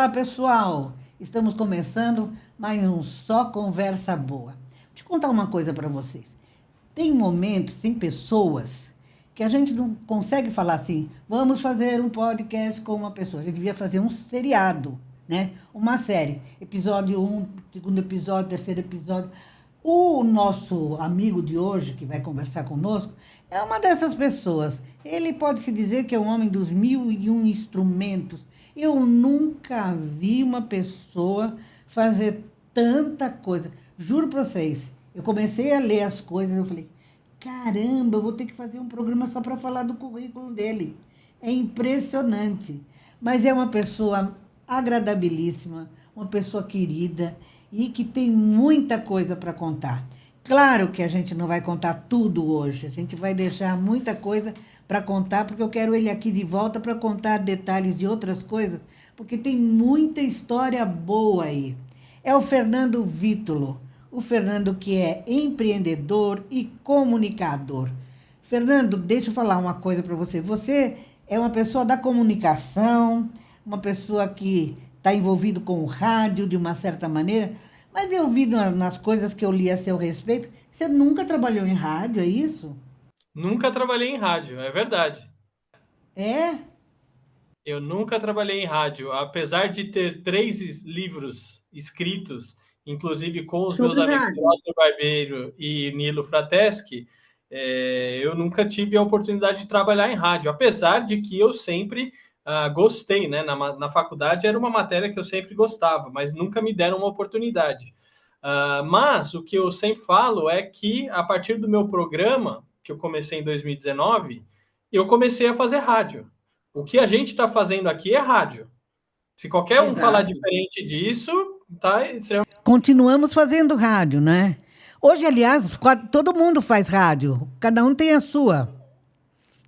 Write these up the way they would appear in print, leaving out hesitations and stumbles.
Olá, pessoal! Estamos começando mais um Só Conversa Boa. Deixa eu contar uma coisa para vocês. Tem momentos, tem pessoas que a gente não consegue falar assim, vamos fazer um podcast com uma pessoa. A gente devia fazer um seriado, né? Uma série. Episódio um, segundo episódio, terceiro episódio. O nosso amigo de hoje, que vai conversar conosco, é uma dessas pessoas. Ele pode-se dizer que é um homem dos 1001 instrumentos. Eu nunca vi uma pessoa fazer tanta coisa. Juro para vocês, eu comecei a ler as coisas, eu falei, caramba, eu vou ter que fazer um programa só para falar do currículo dele. É impressionante. Mas é uma pessoa agradabilíssima, uma pessoa querida e que tem muita coisa para contar. Claro que a gente não vai contar tudo hoje, a gente vai deixar muita coisa para contar, porque eu quero ele aqui de volta para contar detalhes de outras coisas, porque tem muita história boa aí. É o Fernando Vítulo, o Fernando que é empreendedor e comunicador. Fernando, deixa eu falar uma coisa para você. Você é uma pessoa da comunicação, uma pessoa que está envolvido com o rádio de uma certa maneira, mas eu vi nas coisas que eu li a seu respeito, você nunca trabalhou em rádio, é isso? Nunca trabalhei em rádio, é verdade. É? Eu nunca trabalhei em rádio, apesar de ter três livros escritos, inclusive com os meus Sobre amigos rádio. Walter Barbeiro e Nilo Frateschi, eu nunca tive a oportunidade de trabalhar em rádio, apesar de que eu sempre gostei, né? Na faculdade era uma matéria que eu sempre gostava, mas nunca me deram uma oportunidade. Mas o que eu sempre falo é que, a partir do meu programa, que eu comecei em 2019, eu comecei a fazer rádio. O que a gente está fazendo aqui é rádio. Se qualquer um falar Exato. diferente disso, tá extremamente. Continuamos fazendo rádio, né? Hoje, aliás, todo mundo faz rádio, cada um tem a sua,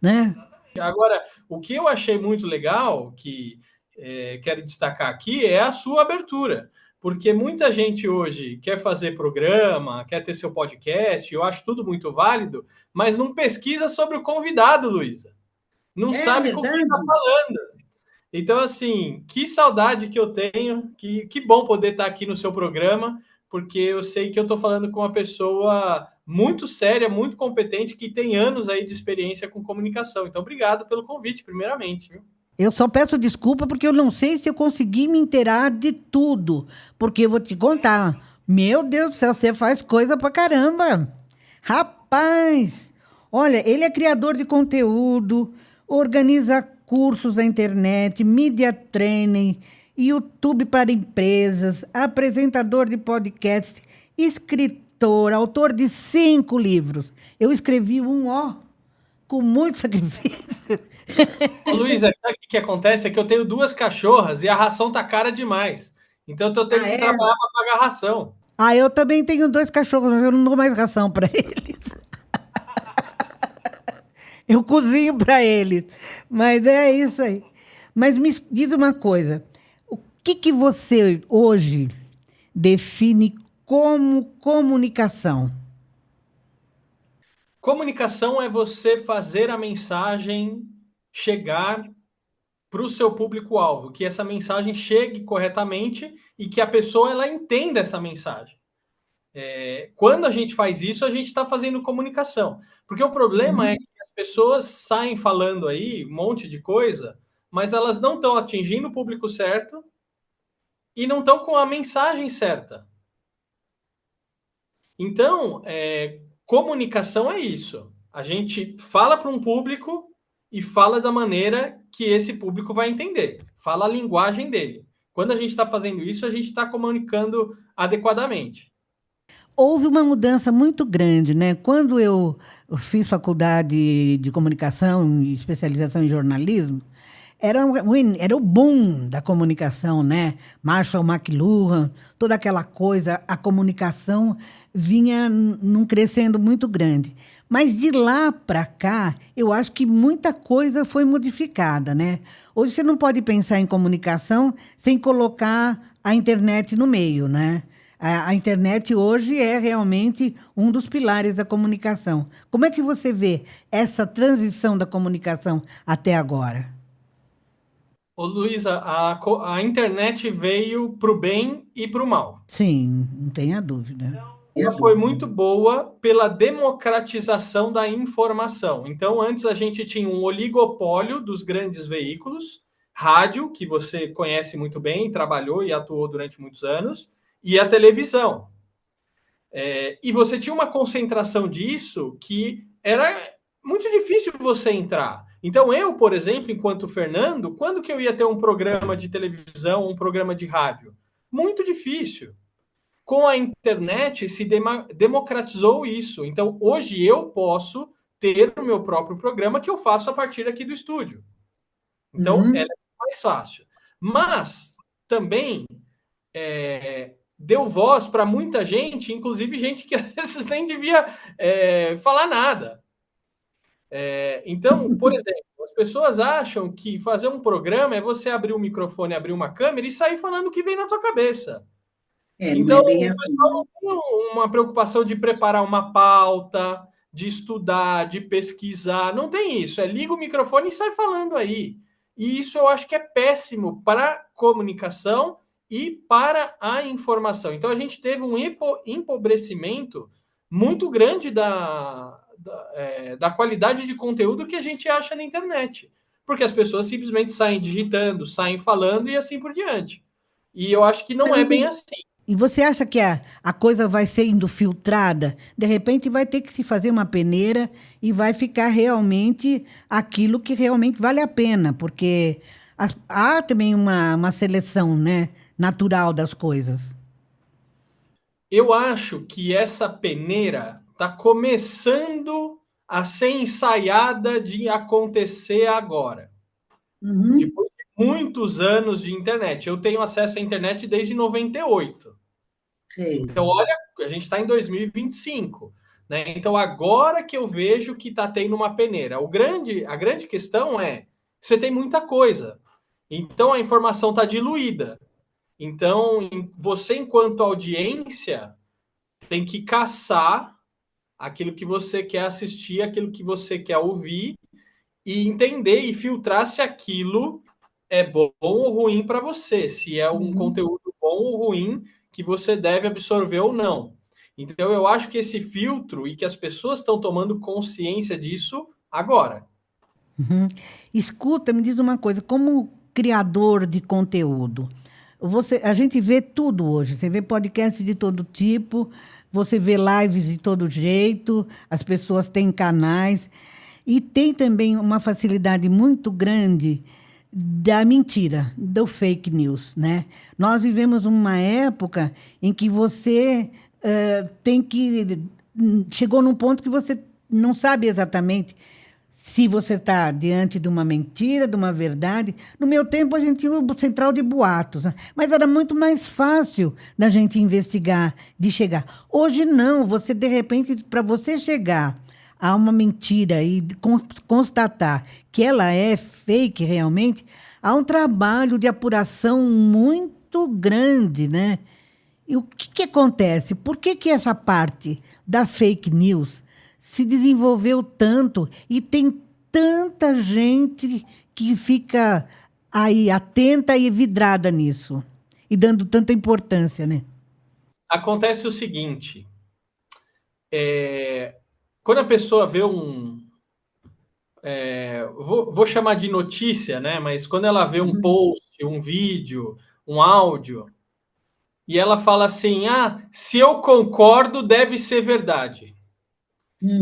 né? Agora, o que eu achei muito legal, que quero destacar aqui, é a sua abertura. Porque muita gente hoje quer fazer programa, quer ter seu podcast, eu acho tudo muito válido, mas não pesquisa sobre o convidado, Luísa. Não É sabe com quem está verdade? falando. Então, assim, que saudade que eu tenho, que bom poder estar aqui no seu programa, porque eu sei que eu estou falando com uma pessoa muito séria, muito competente, que tem anos aí de experiência com comunicação. Então, obrigado pelo convite, primeiramente. Viu? Eu só peço desculpa porque eu não sei se eu consegui me inteirar de tudo. Porque eu vou te contar. Meu Deus do céu, você faz coisa pra caramba. Rapaz! Olha, ele é criador de conteúdo, organiza cursos na internet, media training, YouTube para empresas, apresentador de podcast, escritor, autor de 5 livros. Eu escrevi um, ó, com muito sacrifício. Ô, Luísa, sabe o que acontece? É que eu tenho duas cachorras e a ração tá cara demais. Então, eu tô tendo Ah, que é? trabalhar para pagar a ração. Ah, eu também tenho 2 cachorros, mas eu não dou mais ração para eles. Eu cozinho para eles. Mas é isso aí. Mas me diz uma coisa. O que você hoje define como comunicação? Comunicação é você fazer a mensagem chegar para o seu público-alvo, que essa mensagem chegue corretamente e que a pessoa ela entenda essa mensagem. Quando a gente faz isso, a gente está fazendo comunicação. Porque o problema é Uhum. que as pessoas saem falando aí um monte de coisa, mas elas não estão atingindo o público certo e não estão com a mensagem certa. Então, comunicação é isso. A gente fala para um público e fala da maneira que esse público vai entender. Fala a linguagem dele. Quando a gente está fazendo isso, a gente está comunicando adequadamente. Houve uma mudança muito grande, né? Quando eu fiz faculdade de comunicação e especialização em jornalismo, era o boom da comunicação, né? Marshall McLuhan, toda aquela coisa, a comunicação vinha num crescendo muito grande. Mas de lá para cá, eu acho que muita coisa foi modificada, né? Hoje você não pode pensar em comunicação sem colocar a internet no meio, né? A internet hoje é realmente um dos pilares da comunicação. Como é que você vê essa transição da comunicação até agora? Ô, Luísa, a internet veio para o bem e para o mal. Sim, não tenha dúvida. Ela foi muito boa pela democratização da informação. Então, antes a gente tinha um oligopólio dos grandes veículos, rádio, que você conhece muito bem, trabalhou e atuou durante muitos anos, e a televisão. E você tinha uma concentração disso que era muito difícil você entrar. Então, eu, por exemplo, enquanto Fernando, quando que eu ia ter um programa de televisão, um programa de rádio? Muito difícil. Com a internet se democratizou isso. Então, hoje eu posso ter o meu próprio programa que eu faço a partir aqui do estúdio. Então, ela é mais fácil. Mas também deu voz para muita gente, inclusive gente que às vezes nem devia falar nada. Então, por exemplo, as pessoas acham que fazer um programa é você abrir um microfone, abrir uma câmera e sair falando o que vem na tua cabeça. Não Então, é bem o assim. pessoal não tem uma preocupação de preparar uma pauta, de estudar, de pesquisar. Não tem isso. Liga o microfone e sai falando aí. E isso eu acho que é péssimo para a comunicação e para a informação. Então, a gente teve um empobrecimento muito grande da qualidade de conteúdo que a gente acha na internet. Porque as pessoas simplesmente saem digitando, saem falando e assim por diante. E eu acho que não é bem assim. E você acha que a coisa vai sendo filtrada? De repente vai ter que se fazer uma peneira e vai ficar realmente aquilo que realmente vale a pena, porque há também uma seleção, né, natural das coisas. Eu acho que essa peneira está começando a ser ensaiada de acontecer agora. Depois de muitos anos de internet. Eu tenho acesso à internet desde 98. Sim. Então, olha, a gente está em 2025. Né? Então, agora que eu vejo que está tendo uma peneira. A grande questão é você tem muita coisa. Então, a informação está diluída. Então, você, enquanto audiência, tem que caçar aquilo que você quer assistir, aquilo que você quer ouvir e entender e filtrar se aquilo é bom ou ruim para você, se é um conteúdo bom ou ruim que você deve absorver ou não. Então, eu acho que esse filtro e que as pessoas estão tomando consciência disso agora. Uhum. Escuta, me diz uma coisa, como criador de conteúdo, a gente vê tudo hoje, você vê podcasts de todo tipo, você vê lives de todo jeito, as pessoas têm canais, e tem também uma facilidade muito grande da mentira, do fake news, né? Nós vivemos uma época em que você tem que... Chegou num ponto que você não sabe exatamente se você está diante de uma mentira, de uma verdade. No meu tempo, a gente tinha o central de boatos, né? Mas era muito mais fácil da gente investigar, de chegar. Hoje, não. Você, de repente, para você chegar a uma mentira e constatar que ela é fake realmente, há um trabalho de apuração muito grande, né? E o que acontece? Por que essa parte da fake news se desenvolveu tanto e tem tanta gente que fica aí atenta e vidrada nisso e dando tanta importância, né? Acontece o seguinte, quando a pessoa vê vou chamar de notícia, né? Mas quando ela vê um post, um vídeo, um áudio, e ela fala assim, se eu concordo, deve ser verdade.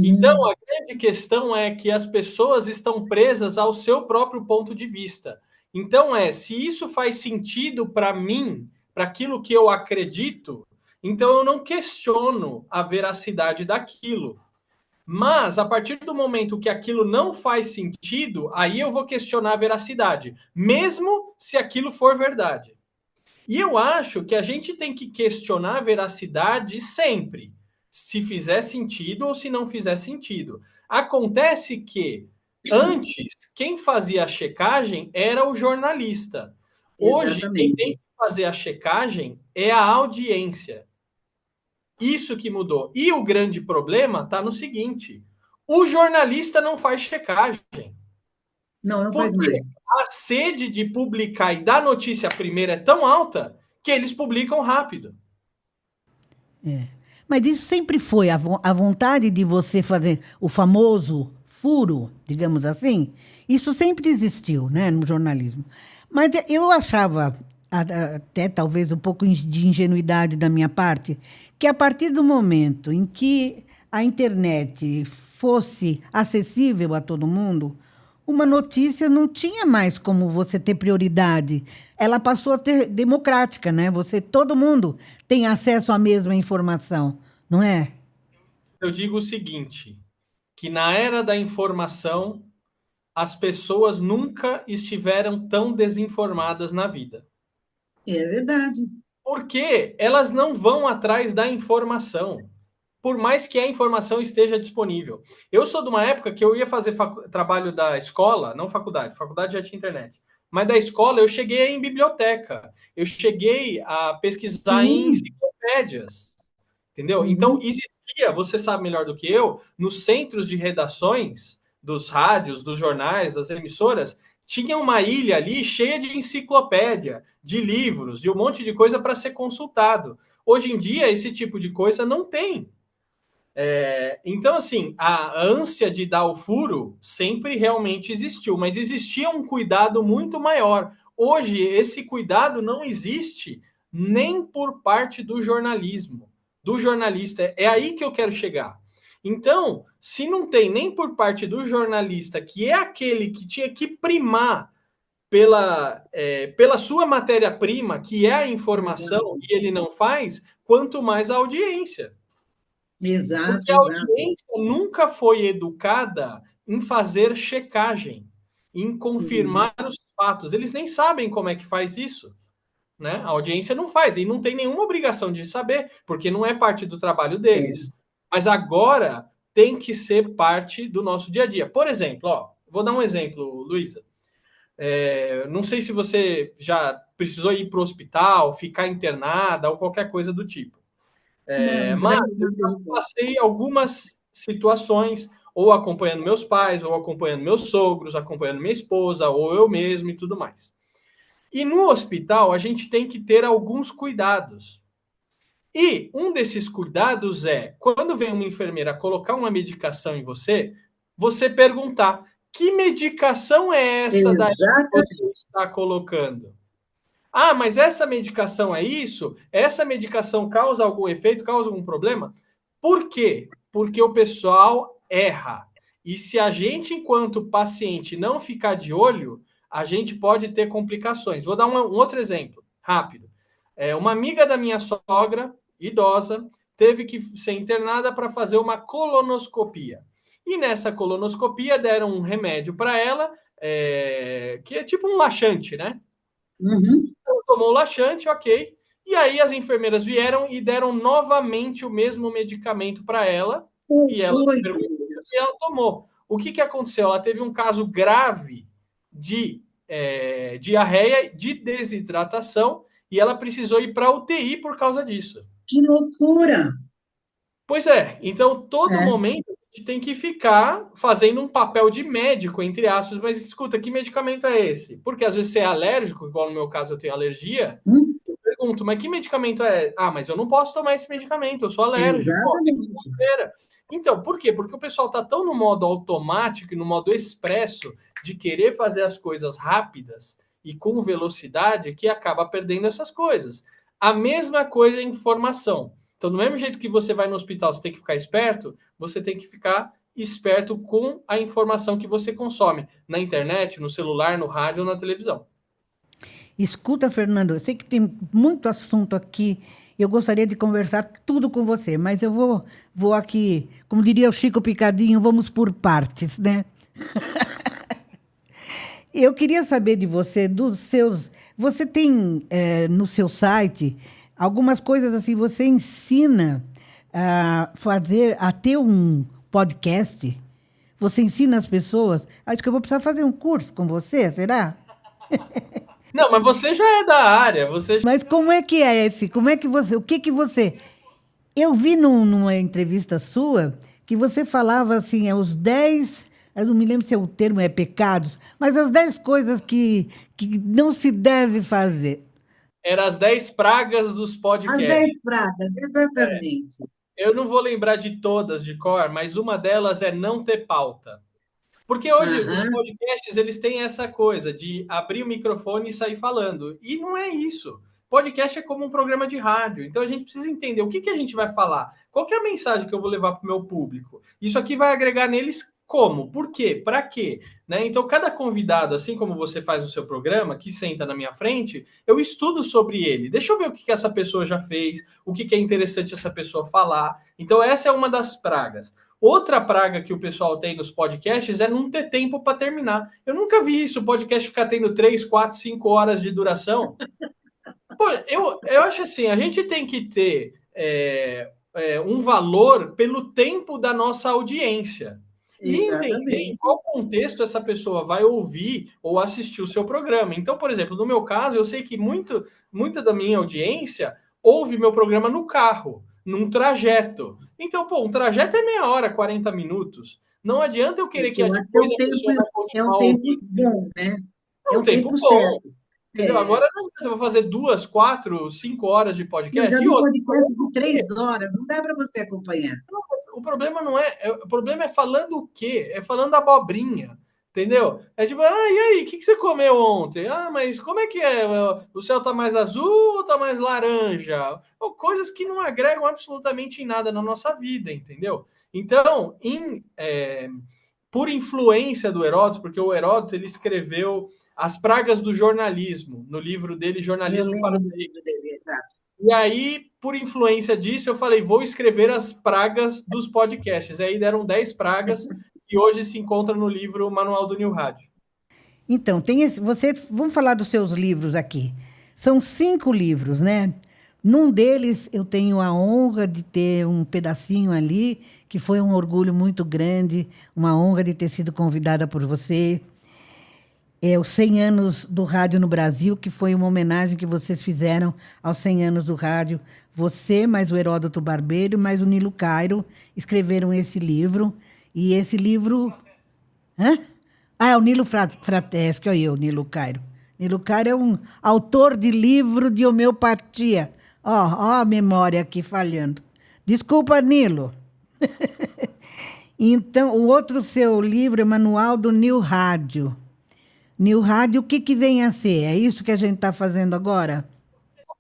Então, a grande questão é que as pessoas estão presas ao seu próprio ponto de vista. Então, se isso faz sentido para mim, para aquilo que eu acredito, então eu não questiono a veracidade daquilo. Mas, a partir do momento que aquilo não faz sentido, aí eu vou questionar a veracidade, mesmo se aquilo for verdade. E eu acho que a gente tem que questionar a veracidade sempre, se fizer sentido ou se não fizer sentido. Acontece que antes quem fazia a checagem era o jornalista. Hoje quem tem Exatamente. que fazer a checagem é a audiência. Isso que mudou. E o grande problema está no seguinte: o jornalista não faz checagem. Não, não faz Porque mais. a sede de publicar e dar notícia primeiro é tão alta que eles publicam rápido. Mas isso sempre foi a vontade de você fazer o famoso furo, digamos assim. Isso sempre existiu, né, no jornalismo. Mas eu achava, até talvez um pouco de ingenuidade da minha parte, que a partir do momento em que a internet fosse acessível a todo mundo, uma notícia não tinha mais como você ter prioridade. Ela passou a ter democrática, né? Todo mundo tem acesso à mesma informação, não é? Eu digo o seguinte, que na era da informação, as pessoas nunca estiveram tão desinformadas na vida. É verdade. Porque elas não vão atrás da informação, por mais que a informação esteja disponível. Eu sou de uma época que eu ia fazer trabalho da escola, não faculdade, faculdade já tinha internet, mas da escola eu cheguei em biblioteca, eu cheguei a pesquisar em Sim. enciclopédias, entendeu? Então, Uhum. existia, você sabe melhor do que eu, nos centros de redações dos rádios, dos jornais, das emissoras, tinha uma ilha ali cheia de enciclopédia, de livros, de um monte de coisa para ser consultado. Hoje em dia, esse tipo de coisa não tem. Então, assim, a ânsia de dar o furo sempre realmente existiu, mas existia um cuidado muito maior. Hoje, esse cuidado não existe nem por parte do jornalismo, do jornalista. É aí que eu quero chegar. Então, se não tem nem por parte do jornalista, que é aquele que tinha que primar pela sua matéria-prima, que é a informação, Exato, e ele não faz, quanto mais a audiência. Porque exato, a exato. audiência nunca foi educada em fazer checagem, em Uhum. confirmar os fatos. Eles nem sabem como é que faz isso, né? A audiência não faz e não tem nenhuma obrigação de saber, porque não é parte do trabalho É. deles. Mas agora tem que ser parte do nosso dia a dia. Por exemplo, ó, vou dar um exemplo, Luísa. Não sei se você já precisou ir para o hospital, ficar internada ou qualquer coisa do tipo. Não, Mas graças eu a Deus. Não. passei algumas situações, ou acompanhando meus pais, ou acompanhando meus sogros, acompanhando minha esposa, ou eu mesmo e tudo mais. E no hospital, a gente tem que ter alguns cuidados. E um desses cuidados é, quando vem uma enfermeira colocar uma medicação em você, você perguntar: que medicação é essa daí que você Exatamente. está colocando? Ah, mas essa medicação é isso? Essa medicação causa algum efeito, causa algum problema? Por quê? Porque o pessoal erra. E se a gente, enquanto paciente, não ficar de olho, a gente pode ter complicações. Vou dar um outro exemplo, rápido. Uma amiga da minha sogra, idosa, teve que ser internada para fazer uma colonoscopia. E nessa colonoscopia deram um remédio para ela, que é tipo um laxante, né? Uhum. Ela tomou o laxante, ok. E aí as enfermeiras vieram e deram novamente o mesmo medicamento para ela. E ela Oi, perguntou meu Deus. e ela tomou. O que aconteceu? Ela teve um caso grave de diarreia, de desidratação, e ela precisou ir para a UTI por causa disso. Que loucura! Pois é, então todo É. momento a gente tem que ficar fazendo um papel de médico, entre aspas, mas escuta, que medicamento é esse? Porque às vezes você é alérgico, igual no meu caso eu tenho alergia, Hum? eu pergunto, mas que medicamento é? Ah, mas eu não posso tomar esse medicamento, eu sou alérgico. Ó, Exatamente. segunda-feira. Então, por quê? Porque o pessoal está tão no modo automático e no modo expresso de querer fazer as coisas rápidas e com velocidade que acaba perdendo essas coisas. A mesma coisa é informação. Então, do mesmo jeito que você vai no hospital, você tem que ficar esperto, você tem que ficar esperto com a informação que você consome na internet, no celular, no rádio ou na televisão. Escuta, Fernando, eu sei que tem muito assunto aqui. Eu gostaria de conversar tudo com você, mas vou aqui, como diria o Chico Picadinho, vamos por partes, né? Eu queria saber de você, dos seus. Você tem no seu site algumas coisas assim, você ensina a ter um podcast? Você ensina as pessoas? Acho que eu vou precisar fazer um curso com você, será? Não, mas você já é da área, você Mas como é que é esse? Como é que você. O que que você. Eu vi numa entrevista sua que você falava assim, os 10 eu não me lembro se o termo é pecados, mas as 10 coisas que não se deve fazer. Era as 10 pragas dos As 10 podcasts. pragas, exatamente. Eu não vou lembrar de todas de cor, mas uma delas é não ter pauta. Porque hoje os Aham. podcasts eles têm essa coisa de abrir o microfone e sair falando. E não é isso. Podcast é como um programa de rádio. Então a gente precisa entender o que, que a gente vai falar. Qual que é a mensagem que eu vou levar para o meu público? Isso aqui vai agregar neles como? Por quê? Para quê? Né? Então, cada convidado, assim como você faz o seu programa, que senta na minha frente, eu estudo sobre ele. Deixa eu ver o que, que essa pessoa já fez, o que, que é interessante essa pessoa falar. Então, essa é uma das pragas. Outra praga que o pessoal tem nos podcasts é não ter tempo para terminar. Eu nunca vi isso, o podcast ficar tendo 3, 4, 5 horas de duração. Pô, eu acho assim, a gente tem que ter um valor pelo tempo da nossa audiência. E entender em Exatamente. qual contexto essa pessoa vai ouvir ou assistir o seu programa. Então, por exemplo, no meu caso, eu sei que muita da minha audiência ouve meu programa no carro, num trajeto. Então, pô, um trajeto é meia hora, 40 minutos. Não adianta eu querer que Eu acho que depois a pessoa vai é um continuar tempo ouvindo. bom, né? É É um um tempo tempo bom. certo. Entendeu? É. Agora não adianta eu vou fazer 2, 4, 5 horas de Eu já podcast. E vi outra, podcast de 3 horas, não dá para você acompanhar. o problema não é. O problema é falando o quê? É falando abobrinha. Entendeu? É tipo, ah, e aí, o que você comeu ontem? Ah, mas como é que é? O céu tá mais azul ou tá mais laranja? Ou coisas que não agregam absolutamente em nada na nossa vida, entendeu? Então, por influência do Heródoto, porque o Heródoto ele escreveu As Pragas do Jornalismo, no livro dele, Eu Jornalismo para lembro os do Ricos. livro dele, exato. E aí, por influência disso, eu falei, vou escrever as pragas dos podcasts. E aí deram 10 pragas que hoje se encontram no livro Manual do New Rádio. Então, vamos falar dos seus livros aqui. São 5 livros, né? Num deles eu tenho a honra de ter um pedacinho ali, que foi um orgulho muito grande, uma honra de ter sido convidada por você. É os 100 anos do rádio no Brasil, que foi uma homenagem que vocês fizeram aos 100 anos do rádio. Você, mais o Heródoto Barbeiro, mais o Nilo Cairo escreveram esse livro. E esse livro. Hã? Ah, é o Nilo Frateschi, olha eu, Nilo Cairo. Nilo Cairo é um autor de livro de homeopatia. Ó a memória aqui falhando. Desculpa, Nilo. Então, o outro seu livro é Manual do New Rádio. New Rádio, o que, que vem a ser? É isso que a gente está fazendo agora?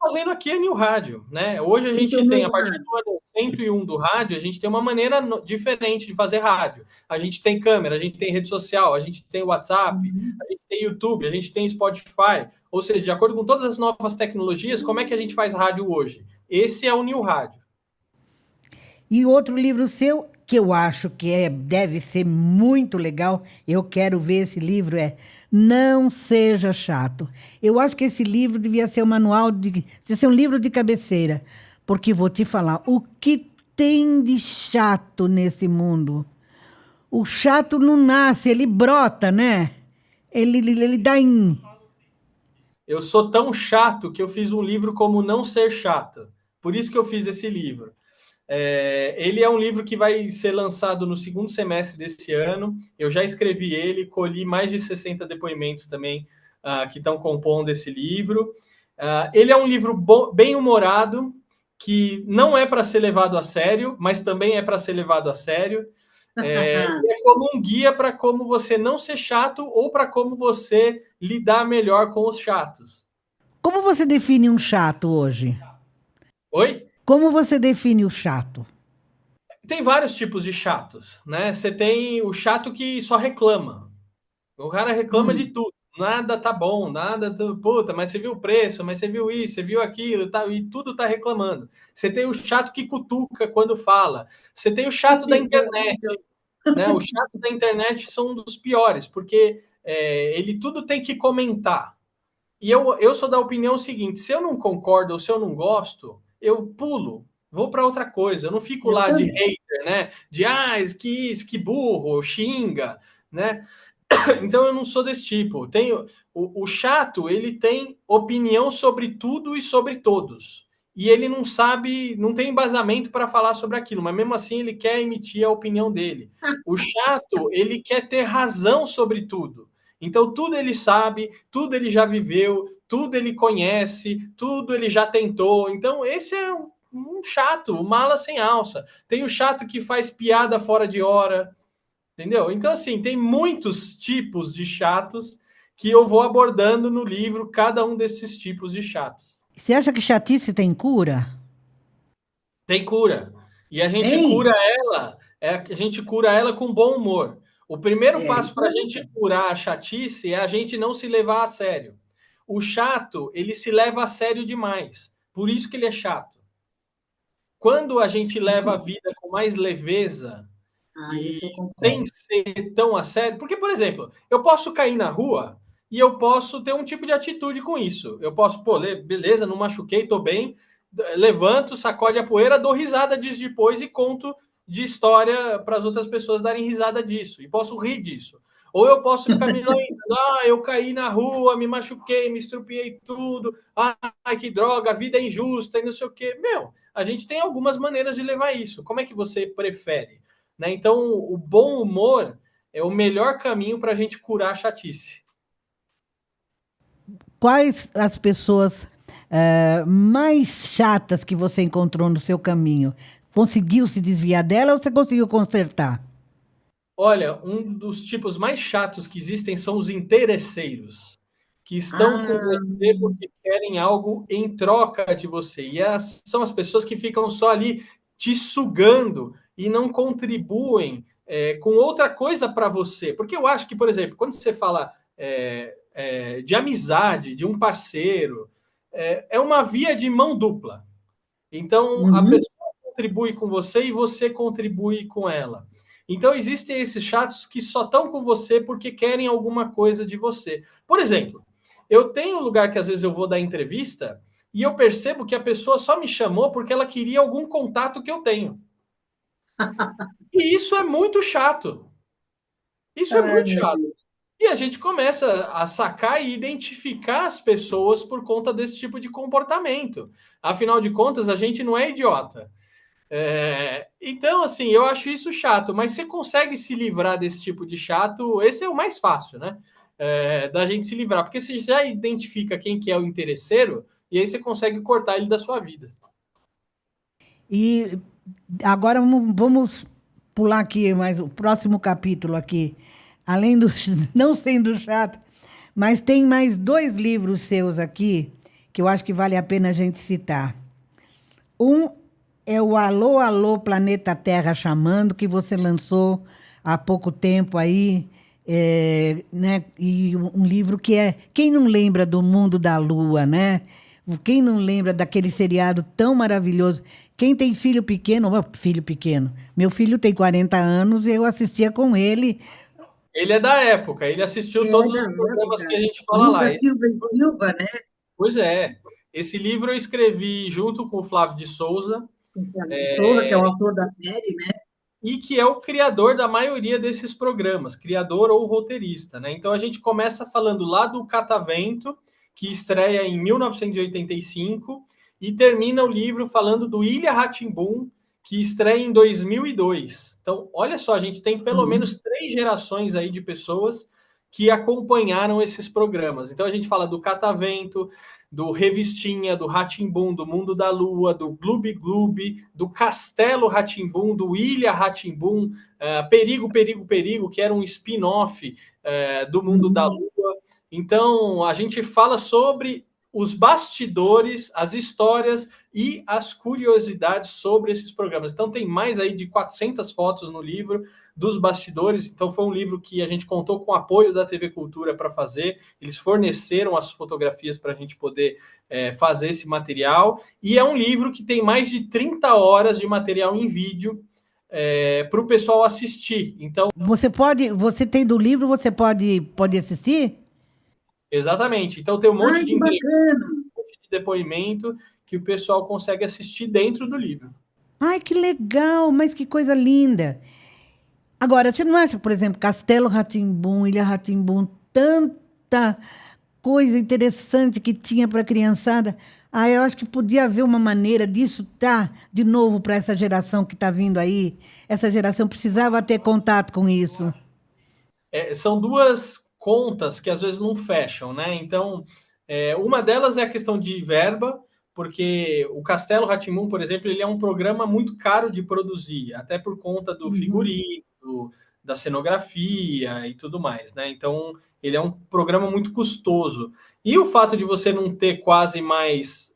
Fazendo aqui a New Rádio, né? Hoje a Esse é gente o tem, a novo partir rádio. do ano 101 do rádio, a gente tem uma maneira diferente de fazer rádio. A gente tem câmera, a gente tem rede social, a gente tem WhatsApp, Uhum. a gente tem YouTube, a gente tem Spotify. Ou seja, de acordo com todas as novas tecnologias, como é que a gente faz rádio hoje? Esse é o New Rádio. E outro livro seu, que eu acho que deve ser muito legal, eu quero ver esse livro, é Não Seja Chato. Eu acho que esse livro devia ser um devia ser um livro de cabeceira, porque vou te falar, o que tem de chato nesse mundo? O chato não nasce, ele brota, né? Ele dá em... Eu sou tão chato que eu fiz um livro como Não Ser Chato. Por isso que eu fiz esse livro. Ele é um livro que vai ser lançado no segundo semestre desse ano. Eu já escrevi ele, colhi mais de 60 depoimentos também que estão compondo esse livro. Ele é um livro bem humorado, que não é para ser levado a sério, mas também é para ser levado a sério. E é como um guia para como você não ser chato ou para como você lidar melhor com os chatos. Como você define um chato hoje? Oi? Como você define o chato? Tem vários tipos de chatos, né? Você tem o chato que só reclama. O cara reclama de Hum. tudo. Nada tá bom, puta, mas você viu o preço, mas você viu isso, você viu aquilo, tá, e tudo tá reclamando. Você tem o chato que cutuca quando fala. Você tem o chato da internet, né? O chato da internet são um dos piores, porque ele tudo tem que comentar. E eu sou da opinião seguinte: se eu não concordo ou se eu não gosto, eu pulo, vou para outra coisa. Eu não fico Eu lá de também. hater, né? De que isso, que burro, xinga, né? Então eu não sou desse tipo. O chato, ele tem opinião sobre tudo e sobre todos. e ele não sabe, não tem embasamento para falar sobre aquilo, mas mesmo assim ele quer emitir a opinião dele. O chato, ele quer ter razão sobre tudo. Então, tudo ele sabe, tudo ele já viveu, tudo ele conhece, tudo ele já tentou. Então, esse é um chato, um mala sem alça. Tem o chato que faz piada fora de hora, entendeu? Então, assim, tem muitos tipos de chatos que eu vou abordando no livro, cada um desses tipos de chatos. Você acha que chatice tem cura? Tem cura. E a gente Tem? cura ela, a gente cura ela com bom humor. O primeiro É, passo isso para a aí. gente curar a chatice é a gente não se levar a sério. O chato, ele se leva a sério demais. Por isso que ele é chato. Quando a gente leva a vida com mais leveza Ah, e isso eu sem concordo. ser tão a sério, porque, por exemplo, eu posso cair na rua e eu posso ter um tipo de atitude com isso. Eu posso, pô, beleza, não machuquei, tô bem, levanto, sacode a poeira, dou risada disso depois e conto de história para as outras pessoas darem risada disso. E posso rir disso. Ou eu posso ficar me lamentando, eu caí na rua, me machuquei, me estrupiei tudo, ai, que droga, a vida é injusta e não sei o quê. Meu, a gente tem algumas maneiras de levar isso. Como é que você prefere? Né? Então, o bom humor é o melhor caminho para a gente curar a chatice. Quais as pessoas mais chatas que você encontrou no seu caminho? Conseguiu se desviar dela ou você conseguiu consertar? Olha, um dos tipos mais chatos que existem são os interesseiros, que estão com Ah, você porque querem algo em troca de você. E são as pessoas que ficam só ali te sugando e não contribuem com outra coisa para você. Porque eu acho que, por exemplo, quando você fala de amizade, de um parceiro, é uma via de mão dupla. Então, a uhum. pessoa contribui com você e você contribui com ela. Então, existem esses chatos que só estão com você porque querem alguma coisa de você. Por exemplo, eu tenho um lugar que às vezes eu vou dar entrevista e eu percebo que a pessoa só me chamou porque ela queria algum contato que eu tenho. E isso é muito chato. Isso é Ai, muito meu chato. Deus. E a gente começa a sacar e identificar as pessoas por conta desse tipo de comportamento. Afinal de contas, a gente não é idiota. Então, assim, eu acho isso chato, mas você consegue se livrar desse tipo de chato, esse é o mais fácil, né? Da gente se livrar, porque você já identifica quem que é o interesseiro, e aí você consegue cortar ele da sua vida. E agora vamos pular aqui, mais o próximo capítulo aqui. Além do não sendo chato, mas tem mais dois livros seus aqui que eu acho que vale a pena a gente citar. Um é o Alô, Alô, Planeta Terra Chamando, que você lançou há pouco tempo aí, né? E um livro que é. Quem não lembra do Mundo da Lua, né? Quem não lembra daquele seriado tão maravilhoso? Quem tem filho pequeno, filho pequeno. Meu filho tem 40 anos e eu assistia com ele. Ele é da época, ele assistiu É todos da os programas que a época. gente fala Lucas lá. Silva e Silva, né? Pois é, esse livro eu escrevi junto com o Flávio de Souza, Com o Fernando Souza, que é o autor da série, né? e que é o criador da maioria desses programas, criador ou roteirista, né? Então a gente começa falando lá do Catavento, que estreia em 1985, e termina o livro falando do Ilha Ratimbum, que estreia em 2002. Então, olha só, a gente tem pelo menos Uhum. 3 gerações aí de pessoas que acompanharam esses programas. Então a gente fala do Catavento, do Revistinha, do Ratimbum, do Mundo da Lua, do Gloob Gloob, do Castelo Ratimbum, do Ilha Ratimbum, Perigo, Perigo, Perigo, que era um spin-off do Mundo da Uhum. Lua. Então, a gente fala sobre os bastidores, as histórias e as curiosidades sobre esses programas. Então, tem mais aí de 400 fotos no livro dos bastidores. Então, foi um livro que a gente contou com o apoio da TV Cultura para fazer. Eles forneceram as fotografias para a gente poder fazer esse material. E é um livro que tem mais de 30 horas de material em vídeo para o pessoal assistir. Então, Você tem do livro, você pode assistir? exatamente. Então, tem um monte Ai, de que entrevista, bacana! um monte de depoimento que o pessoal consegue assistir dentro do livro. Ai, que legal, mas que coisa linda. Agora, você não acha, por exemplo, Castelo rá Ilha rá tanta coisa interessante que tinha para a criançada? Ah, eu acho que podia haver uma maneira disso tá de novo para essa geração que está vindo aí. Essa geração precisava ter contato com isso. São duas contas que às vezes não fecham, né? Então, uma delas é a questão de verba, porque o Castelo rá tim por exemplo, ele é um programa muito caro de produzir, até por conta do Uhum. figurino, da cenografia e tudo mais, né? Então, ele é um programa muito custoso. E o fato de você não ter quase mais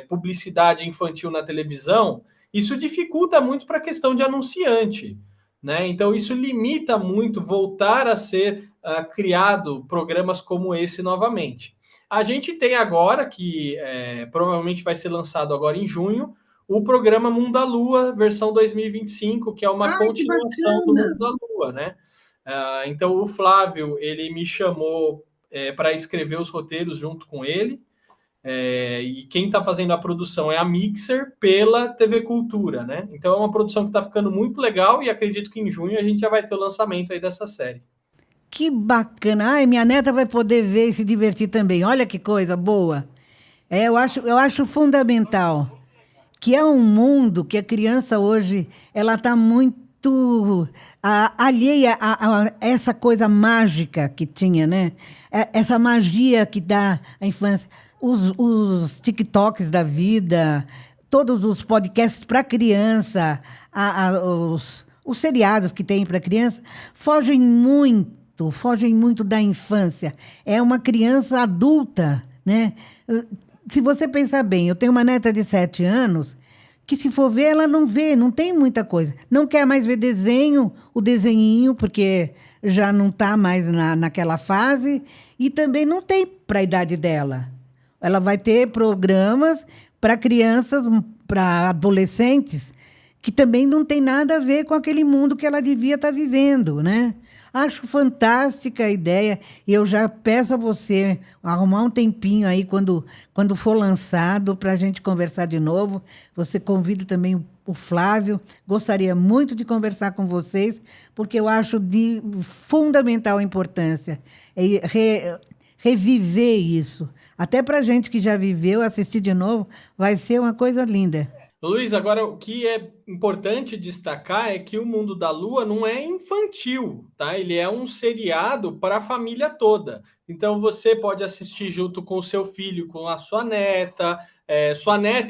publicidade infantil na televisão, isso dificulta muito para a questão de anunciante, né? Então, isso limita muito voltar a ser criado programas como esse novamente. A gente tem agora, que provavelmente vai ser lançado agora em junho, o programa Mundo da Lua, versão 2025, que é uma Ai, que continuação do bacana! Mundo da Lua, né? Então, o Flávio, ele me chamou para escrever os roteiros junto com ele, e quem está fazendo a produção é a Mixer pela TV Cultura, né? Então é uma produção que está ficando muito legal e acredito que em junho a gente já vai ter o lançamento aí dessa série. Que bacana. Ai, minha neta vai poder ver e se divertir também. Olha que coisa boa. Eu acho fundamental que é um mundo que a criança hoje ela está muito alheia a essa coisa mágica que tinha, né? Essa magia que dá a infância. Os TikToks da vida, todos os podcasts para criança, os seriados que tem para criança, fogem muito da infância. É uma criança adulta, né? Se você pensar bem, eu tenho uma neta de 7 anos que, se for ver, ela não vê, não tem muita coisa. Não quer mais ver desenho, o desenhinho, porque já não está mais naquela fase, e também não tem para a idade dela. Ela vai ter programas para crianças, para adolescentes, que também não tem nada a ver com aquele mundo que ela devia estar vivendo, né? Acho fantástica a ideia. E eu já peço a você arrumar um tempinho aí quando for lançado para a gente conversar de novo. Você convida também o Flávio. Gostaria muito de conversar com vocês, porque eu acho de fundamental importância reviver isso. Até para a gente que já viveu, assistir de novo, vai ser uma coisa linda. Luiz, agora o que é importante destacar é que o Mundo da Lua não é infantil, tá? Ele é um seriado para a família toda. Então você pode assistir junto com o seu filho, com a sua neta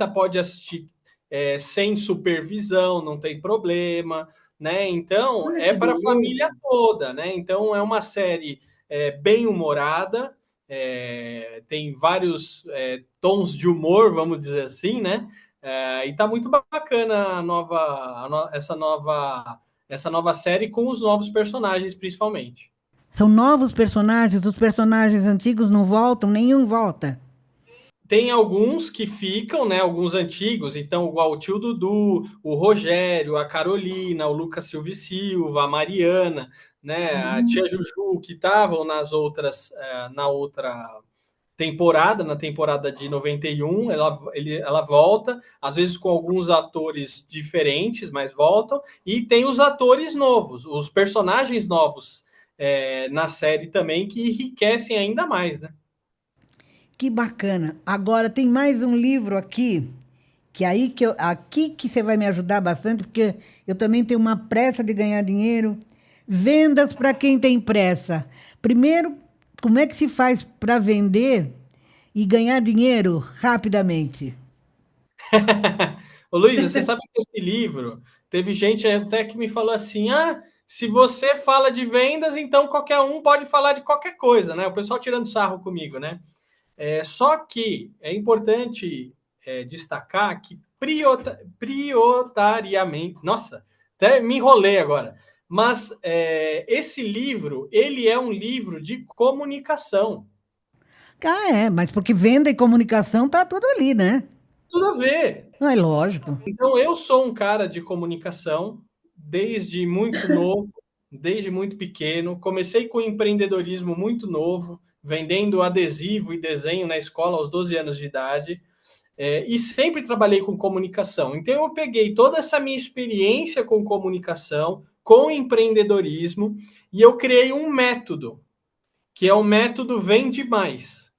pode assistir sem supervisão, não tem problema, né? Então Olha é que para a família beleza! toda, né? Então é uma série bem humorada, tem vários tons de humor, vamos dizer assim, né? E tá muito bacana essa nova série com os novos personagens, principalmente. São novos personagens, os personagens antigos não voltam, nenhum volta. Tem alguns que ficam, né? Alguns antigos, então, igual o tio Dudu, o Rogério, a Carolina, o Lucas Silva e Silva, a Mariana, né? A tia Hum, Juju, que estavam na outra temporada, na temporada de 91, ela volta, às vezes com alguns atores diferentes, mas voltam, e tem os atores novos, os personagens novos na série também, que enriquecem ainda mais, né? Que bacana. Agora tem mais um livro aqui, que aí aqui que você vai me ajudar bastante, porque eu também tenho uma pressa de ganhar dinheiro. Vendas para quem tem pressa. Primeiro, como é que se faz para vender e ganhar dinheiro rapidamente? Ô, Luísa, você sabe que esse livro, teve gente até que me falou assim: se você fala de vendas, então qualquer um pode falar de qualquer coisa, né? O pessoal tirando sarro comigo, né? Só que é importante destacar que prioritariamente, nossa, até me enrolei agora, mas esse livro, ele é um livro de comunicação. Ah, mas porque venda e comunicação tá tudo ali, né? Tudo a ver. Não é lógico. Então, eu sou um cara de comunicação desde muito novo, desde muito pequeno. Comecei com empreendedorismo muito novo, vendendo adesivo e desenho na escola aos 12 anos de idade, e sempre trabalhei com comunicação. Então, eu peguei toda essa minha experiência com comunicação, com empreendedorismo, e eu criei um método, que é o método Vende Mais.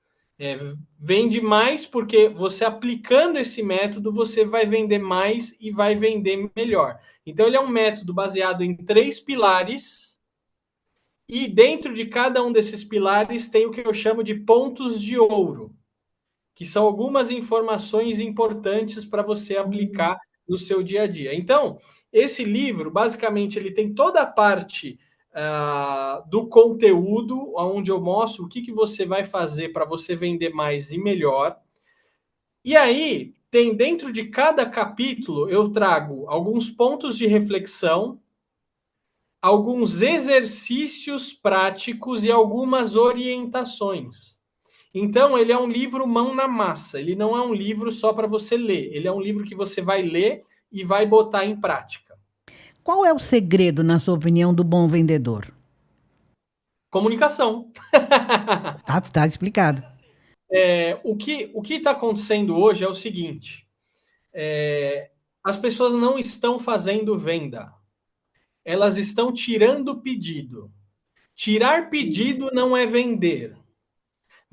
Vende mais porque você aplicando esse método, você vai vender mais e vai vender melhor. Então, ele é um método baseado em 3 pilares e dentro de cada um desses pilares tem o que eu chamo de pontos de ouro, que são algumas informações importantes para você aplicar no seu dia a dia. Então, esse livro, basicamente, ele tem toda a parte do conteúdo, onde eu mostro o que você vai fazer para você vender mais e melhor. E aí, tem dentro de cada capítulo, eu trago alguns pontos de reflexão, alguns exercícios práticos e algumas orientações. Então, ele é um livro mão na massa. Ele não é um livro só para você ler. Ele é um livro que você vai ler e vai botar em prática. Qual é o segredo, na sua opinião, do bom vendedor? Comunicação. Tá explicado. O que está acontecendo hoje é o seguinte: as pessoas não estão fazendo venda. Elas estão tirando pedido. Tirar pedido não é vender.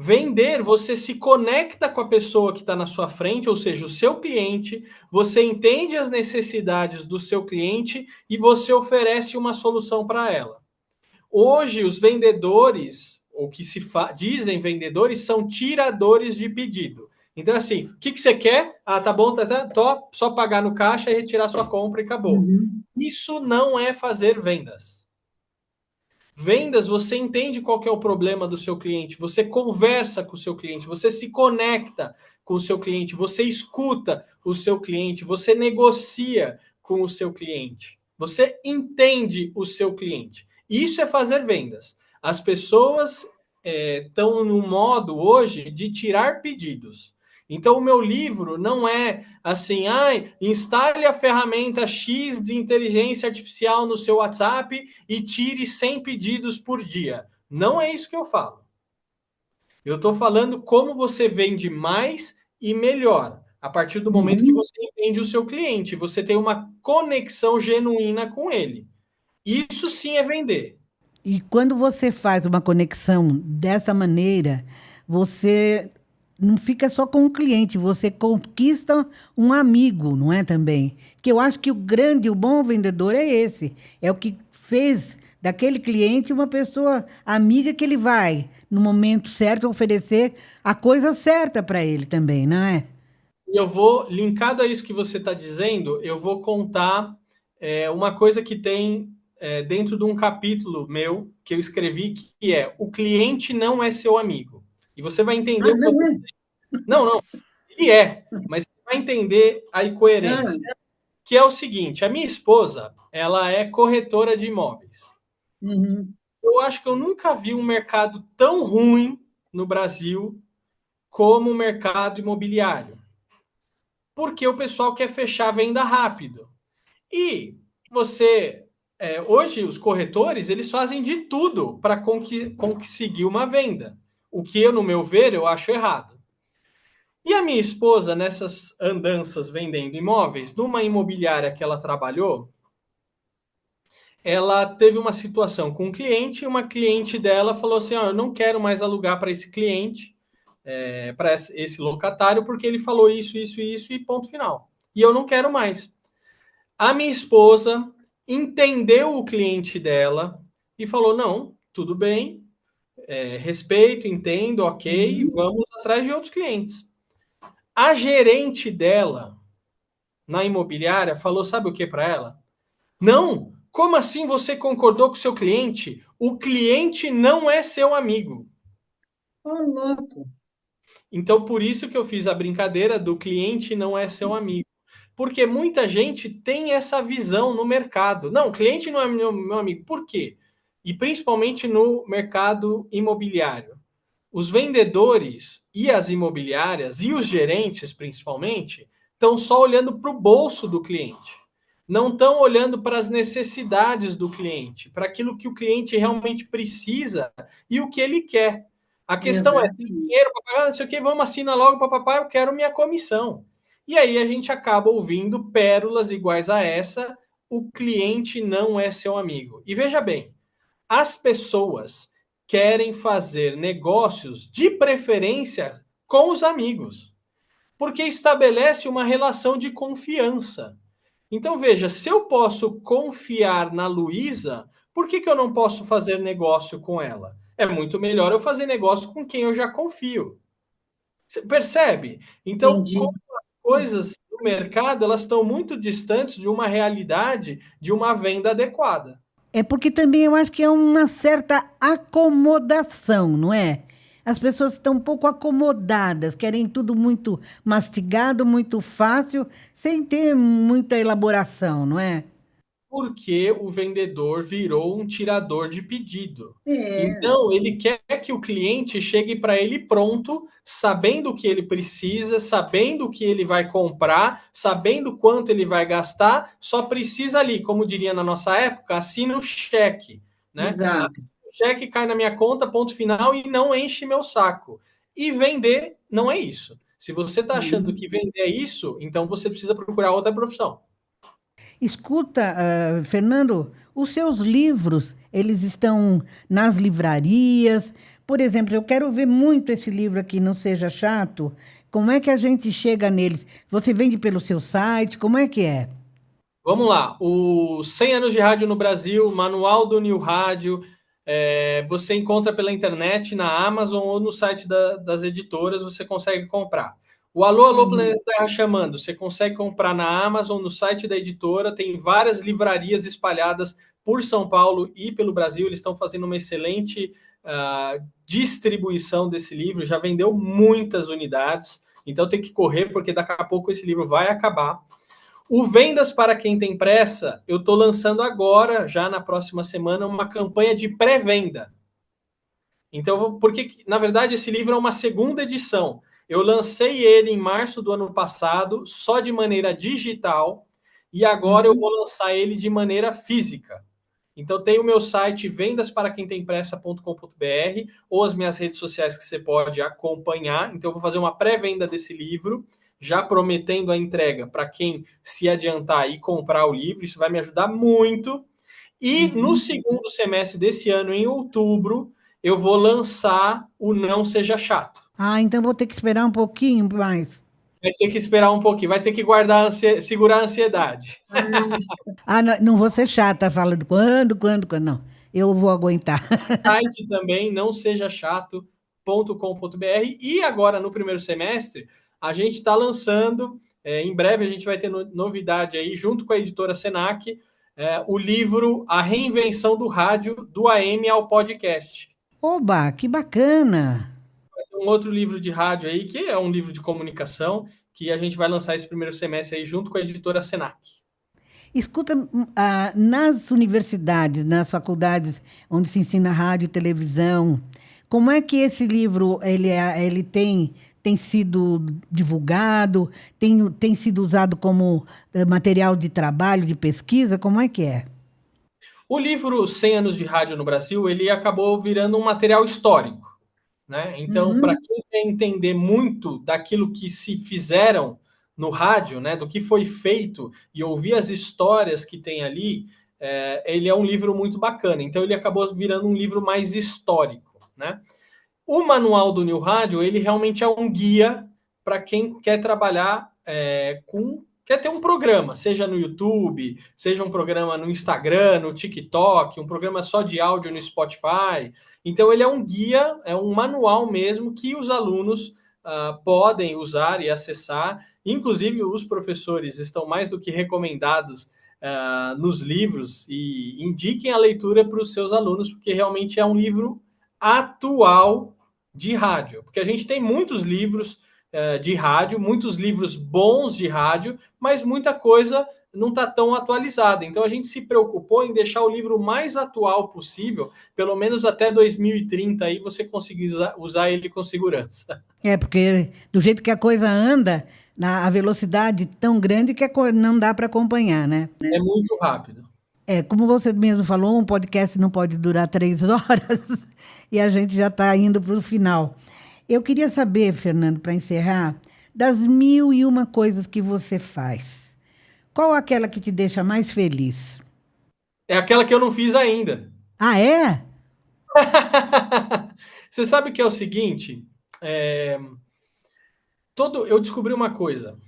Vender, você se conecta com a pessoa que está na sua frente, ou seja, o seu cliente, você entende as necessidades do seu cliente e você oferece uma solução para ela. Hoje, os vendedores, ou que dizem vendedores, são tiradores de pedido. Então, assim, o que você quer? Ah, tá bom, só pagar no caixa e retirar sua compra e acabou. Isso não é fazer vendas. Vendas, você entende qual que é o problema do seu cliente, você conversa com o seu cliente, você se conecta com o seu cliente, você escuta o seu cliente, você negocia com o seu cliente, você entende o seu cliente. Isso é fazer vendas. As pessoas estão no modo hoje de tirar pedidos. Então, o meu livro não é assim, instale a ferramenta X de inteligência artificial no seu WhatsApp e tire 100 pedidos por dia. Não é isso que eu falo. Eu estou falando como você vende mais e melhor, a partir do momento que você entende o seu cliente, você tem uma conexão genuína com ele. Isso sim é vender. E quando você faz uma conexão dessa maneira, você não fica só com o cliente, você conquista um amigo, não é também? Que eu acho que o bom vendedor é esse, é o que fez daquele cliente uma pessoa amiga que ele vai, no momento certo, oferecer a coisa certa para ele também, não é? E eu vou, linkado a isso que você está dizendo, eu vou contar uma coisa que tem dentro de um capítulo meu que eu escrevi, que é: o cliente não é seu amigo. E você vai entender o que eu não é? Não, ele é, mas você vai entender a incoerência. Que é o seguinte: a minha esposa, ela é corretora de imóveis. Eu acho que eu nunca vi um mercado tão ruim no Brasil como o mercado imobiliário. Porque o pessoal quer fechar a venda rápido. E hoje os corretores, eles fazem de tudo para conseguir uma venda. O que eu, no meu ver, eu acho errado. E a minha esposa, nessas andanças vendendo imóveis, numa imobiliária que ela trabalhou, ela teve uma situação com um cliente e uma cliente dela falou assim: eu não quero mais alugar para esse cliente, para esse locatário, porque ele falou isso, isso, isso e ponto final. E eu não quero mais. A minha esposa entendeu o cliente dela e falou: não, tudo bem, respeito, entendo, ok, vamos atrás de outros clientes. A gerente dela na imobiliária falou: sabe o que para ela? Não, como assim você concordou com o seu cliente? O cliente não é seu amigo. Louco. Então, por isso que eu fiz a brincadeira do cliente não é seu amigo. Porque muita gente tem essa visão no mercado. Não, cliente não é meu amigo. Por quê? E principalmente no mercado imobiliário. Os vendedores e as imobiliárias e os gerentes, principalmente, estão só olhando para o bolso do cliente. Não estão olhando para as necessidades do cliente, para aquilo que o cliente realmente precisa e o que ele quer. A questão é: tem dinheiro para pagar, não sei o que, vamos assinar logo para papai, eu quero minha comissão. E aí a gente acaba ouvindo pérolas iguais a essa: o cliente não é seu amigo. E veja bem, as pessoas querem fazer negócios, de preferência, com os amigos, porque estabelece uma relação de confiança. Então, veja, se eu posso confiar na Luísa, por que eu não posso fazer negócio com ela? É muito melhor eu fazer negócio com quem eu já confio. Você percebe? Então, Entendi. como as coisas do mercado, elas estão muito distantes de uma realidade de uma venda adequada. É porque também eu acho que é uma certa acomodação, não é? As pessoas estão um pouco acomodadas, querem tudo muito mastigado, muito fácil, sem ter muita elaboração, não é? Porque o vendedor virou um tirador de pedido. É, Então, ele quer que o cliente chegue para ele pronto, sabendo o que ele precisa, sabendo o que ele vai comprar, sabendo quanto ele vai gastar, só precisa ali, como diria na nossa época, assina o cheque, né? exato. O cheque cai na minha conta, ponto final, e não enche meu saco. E vender não é isso. Se você está achando que vender é isso, então você precisa procurar outra profissão. Escuta, Fernando, os seus livros, eles estão nas livrarias. Por exemplo, eu quero ver muito esse livro aqui, Não Seja Chato. Como é que a gente chega neles? Você vende pelo seu site? Como é que é? Vamos lá, o 100 anos de rádio no Brasil, Manual do New Rádio, você encontra pela internet, na Amazon ou no site das editoras, você consegue comprar. O Alô, Alô, Uhum. Planeta Terra chamando, você consegue comprar na Amazon, no site da editora, tem várias livrarias espalhadas por São Paulo e pelo Brasil, eles estão fazendo uma excelente distribuição desse livro, já vendeu muitas unidades, então tem que correr, porque daqui a pouco esse livro vai acabar. O Vendas para Quem Tem Pressa, eu estou lançando agora, já na próxima semana, uma campanha de pré-venda. Então, porque, na verdade, esse livro é uma segunda edição. Eu lancei ele em março do ano passado, só de maneira digital, e agora eu Uhum. vou lançar ele de maneira física. Então, tem o meu site vendasparaquemtempressa.com.br ou as minhas redes sociais que você pode acompanhar. Então, eu vou fazer uma pré-venda desse livro, já prometendo a entrega para quem se adiantar e comprar o livro. Isso vai me ajudar muito. E no Uhum. segundo semestre desse ano, em outubro, eu vou lançar o Não Seja Chato. Ah, então vou ter que esperar um pouquinho mais. Vai ter que esperar um pouquinho, vai ter que guardar, segurar a ansiedade. Ah, Ah, não, não vou ser chata falando quando, não. Eu vou aguentar. Site também, não seja chato.com.br. E agora, no primeiro semestre, a gente está lançando, em breve a gente vai ter novidade aí, junto com a editora Senac, o livro A Reinvenção do Rádio, do AM ao Podcast. Oba, que bacana! Um outro livro de rádio aí, que é um livro de comunicação, que a gente vai lançar esse primeiro semestre aí, junto com a editora Senac. Escuta, nas universidades, nas faculdades onde se ensina rádio e televisão, como é que esse livro ele tem sido divulgado, tem sido usado como material de trabalho, de pesquisa? Como é que é? O livro 100 anos de rádio no Brasil, ele acabou virando um material histórico, né? Então, para uhum. quem quer entender muito daquilo que se fizeram no rádio, né, do que foi feito e ouvir as histórias que tem ali, ele é um livro muito bacana. Então, ele acabou virando um livro mais histórico, né? O Manual do New Rádio, ele realmente é um guia para quem quer trabalhar quer ter um programa, seja no YouTube, seja um programa no Instagram, no TikTok, um programa só de áudio no Spotify. Então, ele é um guia, é um manual mesmo que os alunos podem usar e acessar. Inclusive, os professores estão mais do que recomendados nos livros e indiquem a leitura para os seus alunos, porque realmente é um livro atual de rádio. Porque a gente tem muitos livros de rádio, muitos livros bons de rádio, mas muita coisa não está tão atualizada. Então a gente se preocupou em deixar o livro mais atual possível, pelo menos até 2030, aí você conseguir usar ele com segurança. É, porque do jeito que a coisa anda, a velocidade tão grande que não dá para acompanhar, né? É muito rápido. É, como você mesmo falou, um podcast não pode durar 3 horas e a gente já está indo para o final. Eu queria saber, Fernando, para encerrar, das mil e uma coisas que você faz. Qual aquela que te deixa mais feliz? É aquela que eu não fiz ainda. Ah, é? Você sabe que é o seguinte? É, eu descobri uma coisa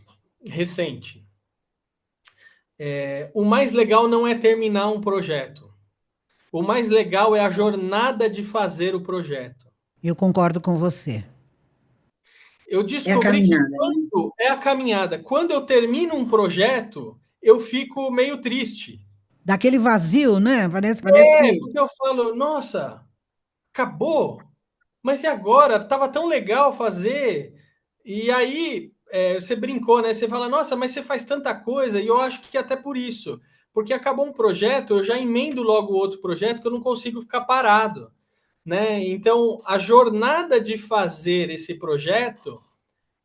recente. O mais legal não é terminar um projeto. O mais legal é a jornada de fazer o projeto. Eu concordo com você. Eu É a descobri que caminhada, né? quando é a caminhada, quando eu termino um projeto, eu fico meio triste. Daquele vazio, né? Parece que. Porque eu falo, nossa, acabou? Mas e agora? Tava tão legal fazer. E aí, você brincou, né? Você fala, nossa, mas você faz tanta coisa, e eu acho que até por isso. Porque acabou um projeto, eu já emendo logo outro projeto que eu não consigo ficar parado, né? Então, a jornada de fazer esse projeto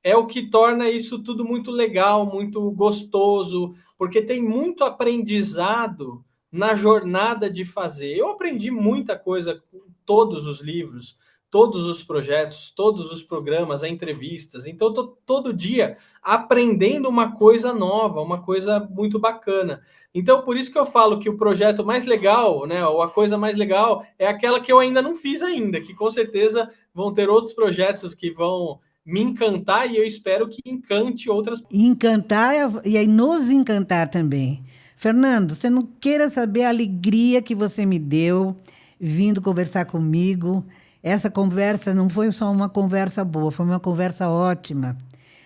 é o que torna isso tudo muito legal, muito gostoso, porque tem muito aprendizado na jornada de fazer. Eu aprendi muita coisa com todos os livros, todos os projetos, todos os programas, as entrevistas. Então, eu tô todo dia aprendendo uma coisa nova, uma coisa muito bacana. Então, por isso que eu falo que o projeto mais legal, né, ou a coisa mais legal é aquela que eu ainda não fiz ainda, que com certeza vão ter outros projetos que vão me encantar e eu espero que encante outras. Encantar e aí nos encantar também. Fernando, você não queira saber a alegria que você me deu vindo conversar comigo. Essa conversa não foi só uma conversa boa, foi uma conversa ótima.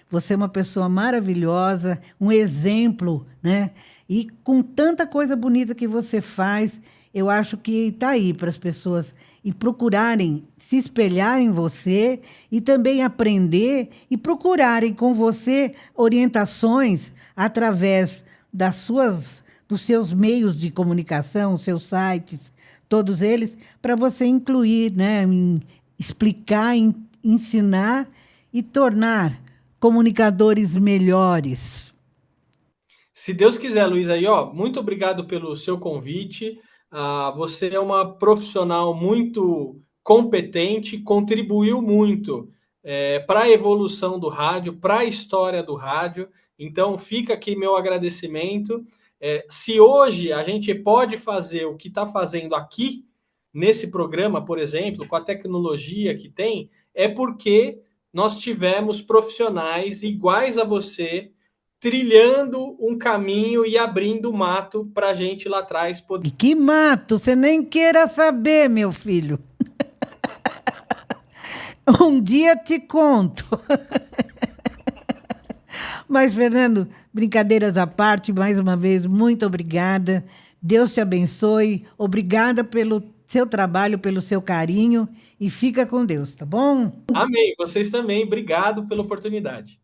Você é uma pessoa maravilhosa, um exemplo, né? E com tanta coisa bonita que você faz, eu acho que está aí para as pessoas e procurarem se espelhar em você e também aprender e procurarem com você orientações através dos seus meios de comunicação, seus sites, todos eles, para você incluir, né, explicar, ensinar e tornar comunicadores melhores. Se Deus quiser, Luiz, aí, ó, muito obrigado pelo seu convite. Você é uma profissional muito competente, contribuiu muito para a evolução do rádio, para a história do rádio. Então, fica aqui meu agradecimento. Se hoje a gente pode fazer o que está fazendo aqui, nesse programa, por exemplo, com a tecnologia que tem, é porque nós tivemos profissionais iguais a você trilhando um caminho e abrindo mato para a gente lá atrás poder. E que mato, você nem queira saber, meu filho. Um dia te conto. Mas, Fernando, brincadeiras à parte, mais uma vez, muito obrigada. Deus te abençoe. Obrigada pelo seu trabalho, pelo seu carinho. E fica com Deus, tá bom? Amém. Vocês também. Obrigado pela oportunidade.